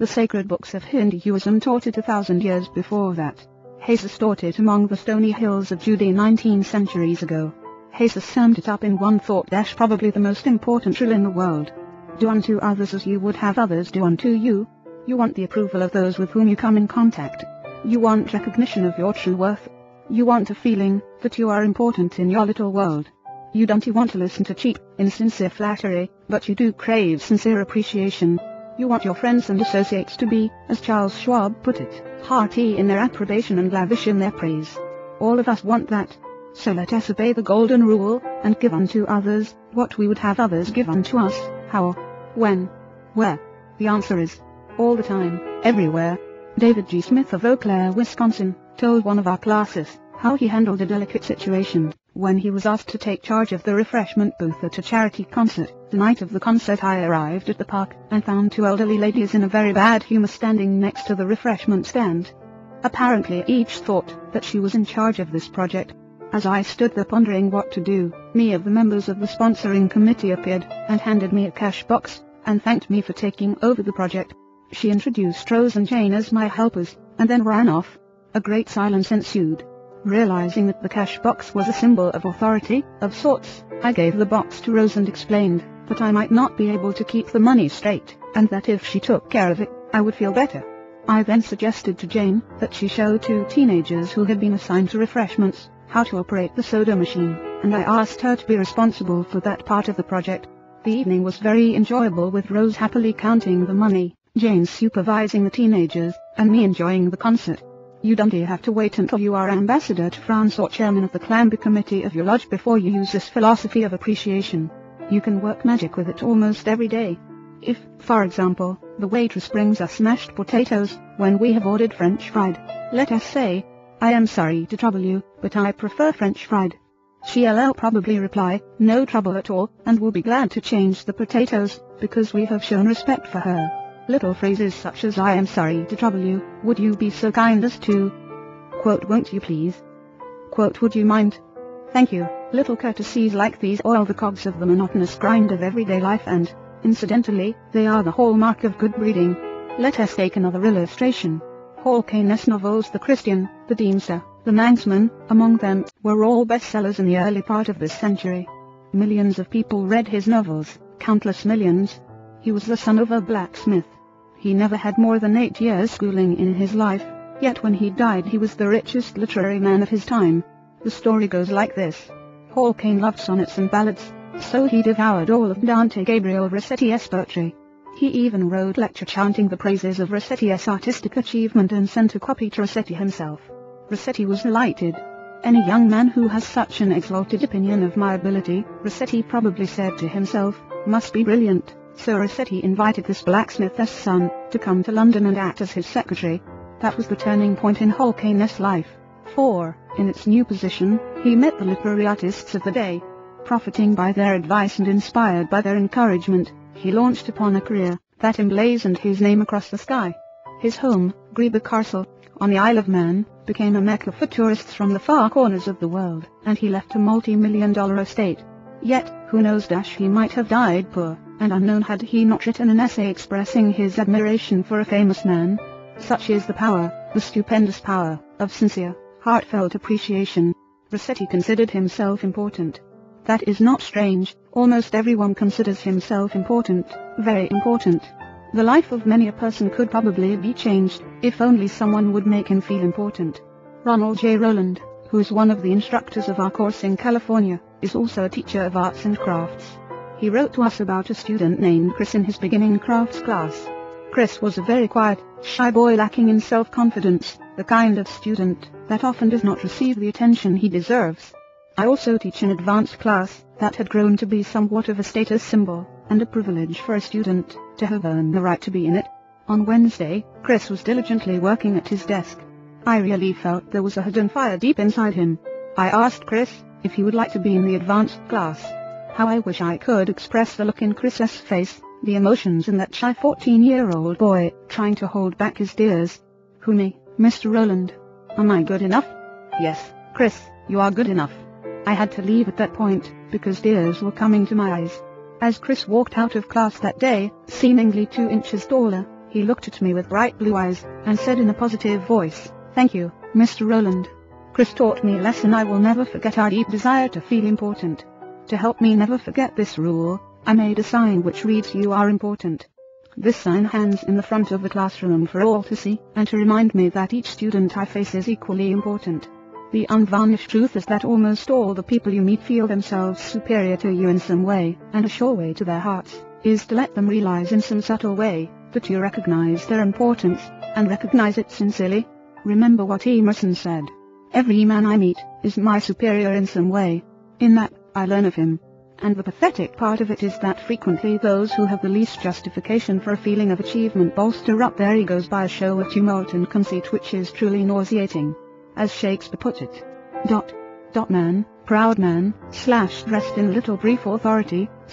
The sacred books of Hinduism taught it 1,000 years before that. Jesus taught it among the stony hills of Judea 19 centuries ago. Jesus summed it up in one thought: probably the most important rule in the world. Do unto others as you would have others do unto you. You want the approval of those with whom you come in contact. You want recognition of your true worth. You want a feeling that you are important in your little world. You don't want to listen to cheap, insincere flattery, but you do crave sincere appreciation. You want your friends and associates to be, as Charles Schwab put it, hearty in their approbation and lavish in their praise. All of us want that. So let us obey the golden rule, and give unto others what we would have others give unto us. How? When? Where? The answer is all the time, everywhere. David G. Smith of Eau Claire, Wisconsin, told one of our classes how he handled a delicate situation when he was asked to take charge of the refreshment booth at a charity concert. The night of the concert I arrived at the park and found 2 elderly ladies in a very bad humor standing next to the refreshment stand. Apparently each thought that she was in charge of this project. As I stood there pondering what to do, many of the members of the sponsoring committee appeared and handed me a cash box and thanked me for taking over the project. She introduced Rose and Jane as my helpers, and then ran off. A great silence ensued. Realizing that the cash box was a symbol of authority, of sorts, I gave the box to Rose and explained that I might not be able to keep the money straight, and that if she took care of it, I would feel better. I then suggested to Jane that she show 2 teenagers who had been assigned to refreshments how to operate the soda machine, and I asked her to be responsible for that part of the project. The evening was very enjoyable, with Rose happily counting the money, Jane supervising the teenagers, and me enjoying the concert. You don't have to wait until you are ambassador to France or chairman of the Clamby committee of your lodge before you use this philosophy of appreciation. You can work magic with it almost every day. If, for example, the waitress brings us mashed potatoes when we have ordered French fried, let us say, "I am sorry to trouble you, but I prefer French fried." She'll probably reply, "No trouble at all," and will be glad to change the potatoes, because we have shown respect for her. Little phrases such as "I am sorry to trouble you," "Would you be so kind as to," quote, "Won't you please," quote, "Would you mind," "Thank you," little courtesies like these oil the cogs of the monotonous grind of everyday life, and, incidentally, they are the hallmark of good breeding. Let us take another illustration. Hall Caine's novels The Christian, The Deemster, The Manxman, among them, were all bestsellers in the early part of this century. Millions of people read his novels, countless millions. He was the son of a blacksmith. He never had more than 8 years schooling in his life, yet when he died he was the richest literary man of his time. The story goes like this. Hall Caine loved sonnets and ballads, so he devoured all of Dante Gabriel Rossetti's poetry. He even wrote lecture chanting the praises of Rossetti's artistic achievement and sent a copy to Rossetti himself. Rossetti was delighted. Any young man who has such an exalted opinion of my ability, Rossetti probably said to himself, must be brilliant. So Rossetti invited this blacksmith's son to come to London and act as his secretary. That was the turning point in Hall Caine's life, for, in its new position, he met the literary artists of the day. Profiting by their advice and inspired by their encouragement, he launched upon a career that emblazoned his name across the sky. His home, Greeba Castle, on the Isle of Man, became a mecca for tourists from the far corners of the world, and he left a multi-million-dollar estate. Yet, who knows, he might have died poor and unknown had he not written an essay expressing his admiration for a famous man. Such is the power, the stupendous power, of sincere, heartfelt appreciation. Rossetti considered himself important. That is not strange, almost everyone considers himself important, very important. The life of many a person could probably be changed, if only someone would make him feel important. Ronald J. Rowland, who is one of the instructors of our course in California, is also a teacher of arts and crafts. He wrote to us about a student named Chris in his beginning crafts class. Chris was a very quiet, shy boy lacking in self-confidence, the kind of student that often does not receive the attention he deserves. I also teach an advanced class that had grown to be somewhat of a status symbol, and a privilege for a student to have earned the right to be in it. On Wednesday, Chris was diligently working at his desk. I really felt there was a hidden fire deep inside him. I asked Chris if he would like to be in the advanced class. How I wish I could express the look in Chris's face, the emotions in that shy 14-year-old boy, trying to hold back his tears. Who, me, Mr. Rowland? Am I good enough? Yes, Chris, you are good enough. I had to leave at that point, because tears were coming to my eyes. As Chris walked out of class that day, seemingly 2 inches taller, He looked at me with bright blue eyes, and said in a positive voice, "Thank you, Mr. Rowland. Chris taught me a lesson I will never forget, our deep desire to feel important. To help me never forget this rule, I made a sign which reads, 'You are important.' This sign hangs in the front of the classroom for all to see, and to remind me that each student I face is equally important. The unvarnished truth is that almost all the people you meet feel themselves superior to you in some way, and a sure way to their hearts is to let them realize in some subtle way that you recognize their importance, and recognize it sincerely. Remember what Emerson said. Every man I meet is my superior in some way. In that, I learn of him. And the pathetic part of it is that frequently those who have the least justification for a feeling of achievement bolster up their egos by a show of tumult and conceit which is truly nauseating. As Shakespeare put it, man, proud man, / dressed in little brief authority, /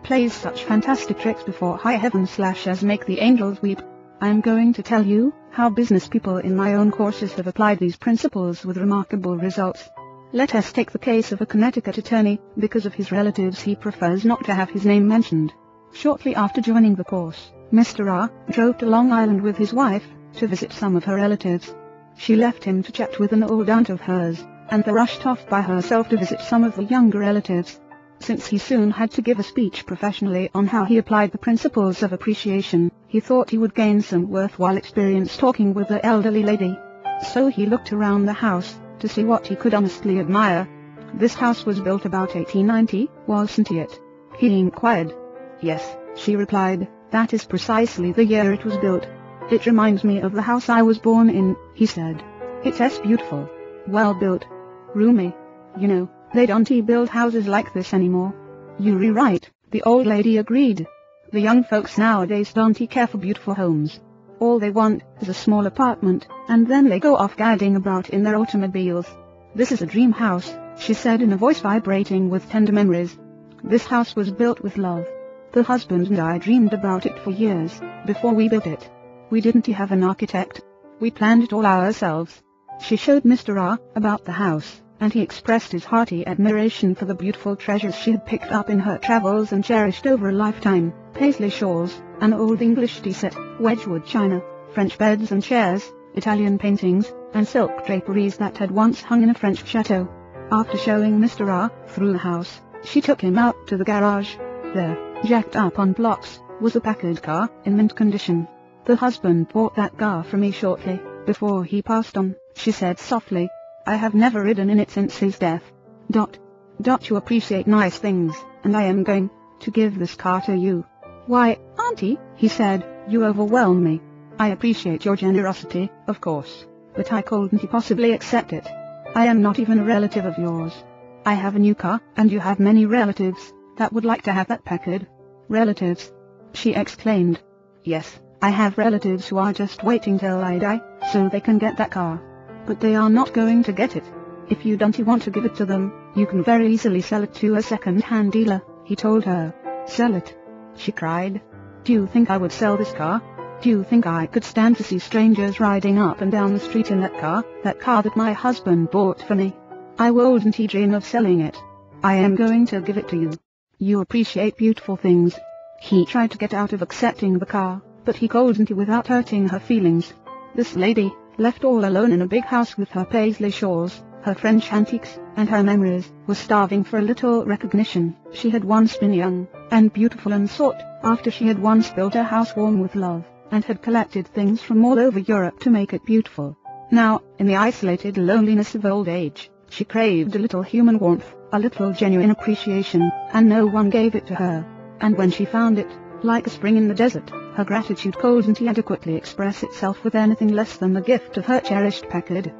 plays such fantastic tricks before high heaven / as make the angels weep. I am going to tell you how business people in my own courses have applied these principles with remarkable results. Let us take the case of a Connecticut attorney. Because of his relatives he prefers not to have his name mentioned. Shortly after joining the course, Mr. R. drove to Long Island with his wife to visit some of her relatives. She left him to chat with an old aunt of hers, and then rushed off by herself to visit some of the younger relatives. Since he soon had to give a speech professionally on how he applied the principles of appreciation, he thought he would gain some worthwhile experience talking with the elderly lady. So he looked around the house to see what he could honestly admire. This house was built about 1890, wasn't it? He inquired. Yes, she replied, that is precisely the year it was built. It reminds me of the house I was born in, he said. It's beautiful. Well built. Roomy. You know, they don't build houses like this anymore. You're right, the old lady agreed. The young folks nowadays don't care for beautiful homes. All they want is a small apartment, and then they go off gadding about in their automobiles. This is a dream house, she said in a voice vibrating with tender memories. This house was built with love. The husband and I dreamed about it for years, before we built it. We didn't have an architect. We planned it all ourselves. She showed Mr. R. about the house, and he expressed his hearty admiration for the beautiful treasures she had picked up in her travels and cherished over a lifetime: paisley shawls, an old English tea set, Wedgwood china, French beds and chairs, Italian paintings, and silk draperies that had once hung in a French chateau. After showing Mr. R. through the house, she took him out to the garage. There, jacked up on blocks, was a Packard car, in mint condition. The husband bought that car for me shortly before he passed on, she said softly. I have never ridden in it since his death. You appreciate nice things, and I am going to give this car to you. Why, Auntie, he said, you overwhelm me. I appreciate your generosity, of course, but I couldn't possibly accept it. I am not even a relative of yours. I have a new car, and you have many relatives that would like to have that Packard. Relatives? She exclaimed. Yes, I have relatives who are just waiting till I die, so they can get that car. But they are not going to get it. If you don't want to give it to them, you can very easily sell it to a second-hand dealer, he told her. Sell it? She cried. Do you think I would sell this car? Do you think I could stand to see strangers riding up and down the street in that car that my husband bought for me? I wouldn't dream of selling it. I am going to give it to you. You appreciate beautiful things. He tried to get out of accepting the car, but he couldn't without hurting her feelings. This lady, left all alone in a big house with her paisley shawls, her French antiques, and her memories, was starving for a little recognition. She had once been young, and beautiful and sought after. She had once built a house warm with love, and had collected things from all over Europe to make it beautiful. Now, in the isolated loneliness of old age, she craved a little human warmth, a little genuine appreciation, and no one gave it to her. And when she found it, like a spring in the desert, her gratitude couldn't adequately express itself with anything less than the gift of her cherished Packard.